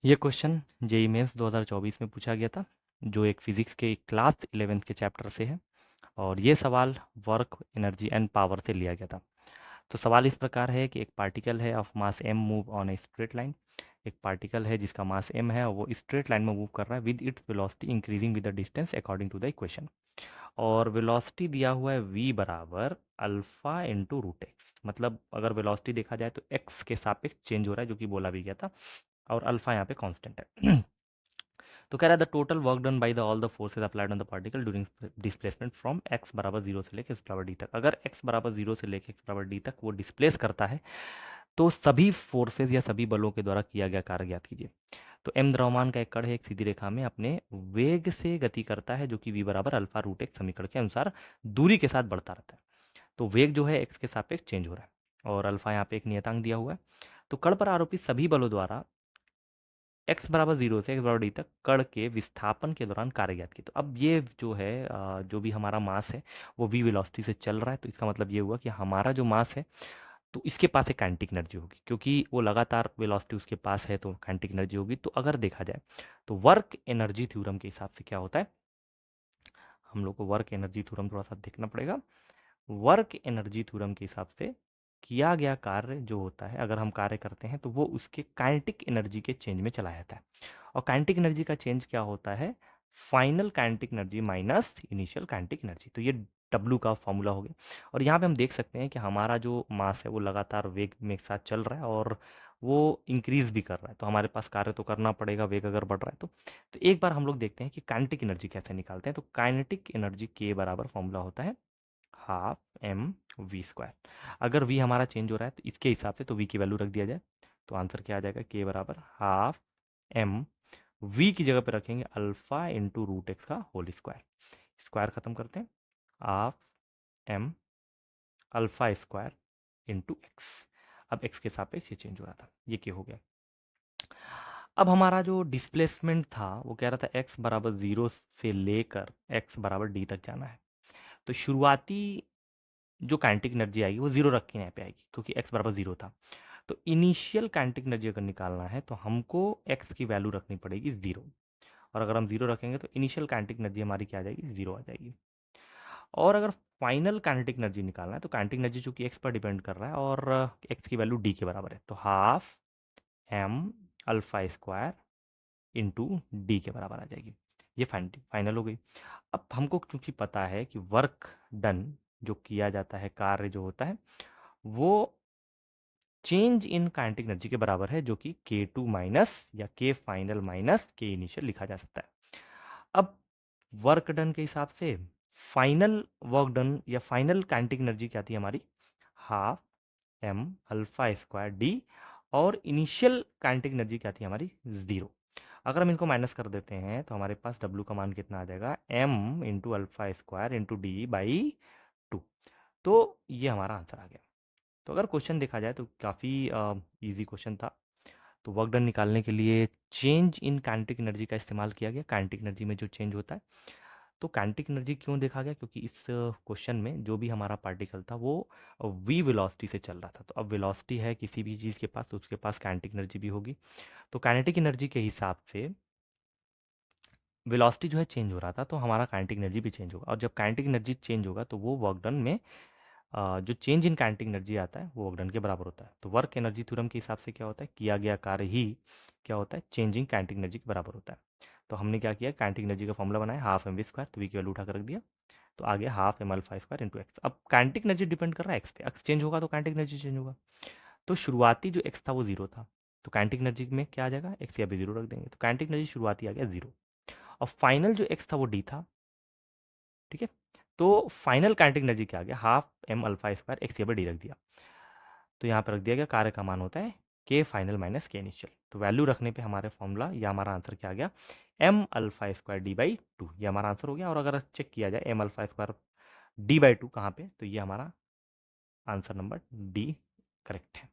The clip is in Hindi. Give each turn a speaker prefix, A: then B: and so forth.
A: ये क्वेश्चन जेईई मेंस 2024 में पूछा गया था, जो एक फिजिक्स के क्लास 11th के चैप्टर से है। और ये सवाल वर्क, एनर्जी एंड पावर से लिया गया था। तो सवाल इस प्रकार है कि एक पार्टिकल है of mass m move on a straight line. एक पार्टिकल है जिसका मास m है और वो स्ट्रेट लाइन में मूव कर रहा है with its velocity increasing with the distance according to the equation. और वेलोसिटी दिया हुआ है v बराबर अल्फा इंटू रूट एक्स। मतलब अगर वेलोसिटी देखा जाए तो x के सापेक्ष चेंज हो रहा है, जो कि बोला भी गया था। और अल्फा यहाँ पे कांस्टेंट है। तो कह रहा है the total work done by the all the forces applied on the particle during displacement from x बराबर 0 से लेकर x बराबर d तक। अगर x बराबर 0 से लेकर x बराबर d तक वो डिस्प्लेस करता है, तो सभी फोर्सेज या सभी बलों के द्वारा किया गया कार्य ज्ञात कीजिए। तो m द्रव्यमान का एक कण है, एक सीधी रेखा में अपने वेग से गति करता है, जो कि v बराबर अल्फा रूट एक्स समीकरण के अनुसार दूरी के साथ बढ़ता रहता है। तो वेग जो है x के सापेक्ष चेंज हो रहा है और अल्फा यहाँ पे एक नियतांक दिया हुआ है। तो कण पर आरोपित सभी बलों द्वारा x बराबर 0 से x बराबर d तक कण के विस्थापन के दौरान कार्य ज्ञात की। तो अब ये जो है जो भी हमारा मास है वो v वेलोसिटी से चल रहा है। तो इसका मतलब ये हुआ कि हमारा जो मास है तो इसके पास एक काइनेटिक एनर्जी होगी, क्योंकि वो लगातार वेलोसिटी उसके पास है तो काइनेटिक एनर्जी होगी। तो अगर देखा जाए तो वर्क एनर्जी थ्योरम के हिसाब से क्या होता है, हम लोग को वर्क एनर्जी थ्योरम थोड़ा सा देखना पड़ेगा। वर्क एनर्जी थ्योरम के हिसाब से किया गया कार्य जो होता है, अगर हम कार्य करते हैं तो वो उसके काइनेटिक एनर्जी के चेंज में चला जाता है। और काइनेटिक एनर्जी का चेंज क्या होता है, final kinetic energy minus initial kinetic energy. तो ये डब्ल्यू का फॉर्मूला हो गया। और यहाँ पे हम देख सकते हैं कि हमारा जो मास है वो लगातार वेग में एक साथ चल रहा है और वो इंक्रीज भी कर रहा है। तो हमारे पास कार्य तो करना पड़ेगा, वेग अगर बढ़ रहा है तो एक बार हम लोग देखते हैं कि काइनेटिक एनर्जी कैसे निकालते हैं। तो काइनेटिक एनर्जी के बराबर फॉर्मूला होता है हाफ एम वी स्क्वायर। अगर वी हमारा चेंज हो रहा है तो इसके हिसाब से तो वी की वैल्यू रख दिया जाए, तो आंसर क्या आ जाएगा, के बराबर हाफ एम वी की जगह पे रखेंगे अल्फा इंटू रूट एक्स का होल स्क्वायर। स्क्वायर खत्म करते हैं, half m alpha square into x. अब एक्स के सापेक्ष ये चेंज हो रहा था, ये क्या हो गया। अब हमारा जो डिस्प्लेसमेंट था वो कह रहा था एक्स बराबर 0 से लेकर एक्स बराबर डी तक जाना है। तो शुरुआती जो काइनेटिक एनर्जी आएगी वो 0 रख के यहाँ पे आएगी, क्योंकि x बराबर 0 था। तो इनिशियल काइनेटिक एनर्जी अगर निकालना है तो हमको x की वैल्यू रखनी पड़ेगी 0। और अगर हम 0 रखेंगे तो इनिशियल काइनेटिक एनर्जी हमारी क्या आ जाएगी, 0 आ जाएगी। और अगर फाइनल काइनेटिक एनर्जी निकालना है तो काइनेटिक एनर्जी चूंकि x पर डिपेंड कर रहा है और x की वैल्यू d के बराबर है, तो half m alpha square into d के बराबर आ जाएगी। ये फाइनल हो गई। अब हमको चूंकि पता है कि वर्क डन जो किया जाता है, कार्य जो होता है वो चेंज इन काइनेटिक एनर्जी के बराबर है, जो कि के टू माइनस या के फाइनल माइनस के इनिशियल लिखा जा सकता है। अब वर्क डन के हिसाब से फाइनल वर्क डन या फाइनल काइनेटिक एनर्जी क्या थी हमारी, half m alpha square d. और इनिशियल काइनेटिक एनर्जी क्या थी हमारी, 0। अगर हम इनको माइनस कर देते हैं तो हमारे पास W का मान कितना आ जाएगा, m into alpha square into D by 2। तो ये हमारा आंसर आ गया। तो अगर क्वेश्चन देखा जाए तो काफ़ी इजी क्वेश्चन था। तो वर्क डन निकालने के लिए चेंज इन काइनेटिक एनर्जी का इस्तेमाल किया गया, काइनेटिक एनर्जी में जो चेंज होता है। तो काइनेटिक एनर्जी क्यों देखा गया, क्योंकि इस क्वेश्चन में जो भी हमारा पार्टिकल था वो वी वेलोसिटी से चल रहा था। तो अब वेलोसिटी है किसी भी चीज़ के पास तो उसके पास काइनेटिक एनर्जी भी होगी। तो काइनेटिक एनर्जी के हिसाब से वेलोसिटी जो है चेंज हो रहा था, तो हमारा काइनेटिक एनर्जी भी चेंज होगा। और जब काइनेटिक एनर्जी चेंज होगा तो वो वर्क डन में जो चेंज इन काइनेटिक एनर्जी आता है वो वर्क डन के बराबर होता है। तो वर्क एनर्जी थ्योरम के हिसाब से क्या होता है, किया गया कार्य ही क्या होता है, चेंजिंग काइनेटिक एनर्जी के बराबर होता है। तो हमने क्या किया, काइनेटिक एनर्जी का फॉर्मूला बनाया हाफ एम वी स्क्वायर, तो वी की वैल्यू उठाकर रख दिया। तो आ गया half m alpha square into x. अब काइनेटिक एनर्जी डिपेंड कर रहा है एक्स पे, एक्स चेंज होगा तो काइनेटिक एनर्जी चेंज होगा। तो शुरुआती जो एक्स था वो 0 था, तो काइनेटिक एनर्जी में क्या आ जाएगा, एक्स या भी 0 रख देंगे, तो काइनेटिक एनर्जी शुरुआती आ गया 0। और फाइनल जो एक्स था वो डी था, ठीक है। तो फाइनल काइनेटिक एनर्जी क्या आ गया, half m alpha square x या डी रख दिया। तो यहाँ पर रख दिया गया, कार्य का मान होता है के फाइनल माइनस के इनिशियल। तो वैल्यू रखने पे हमारे फॉर्मूला या हमारा आंसर क्या आ गया, m alpha square d by 2, ये हमारा आंसर हो गया। और अगर चेक किया जाए m alpha square d by 2 कहाँ पे, तो ये हमारा आंसर नंबर डी करेक्ट है।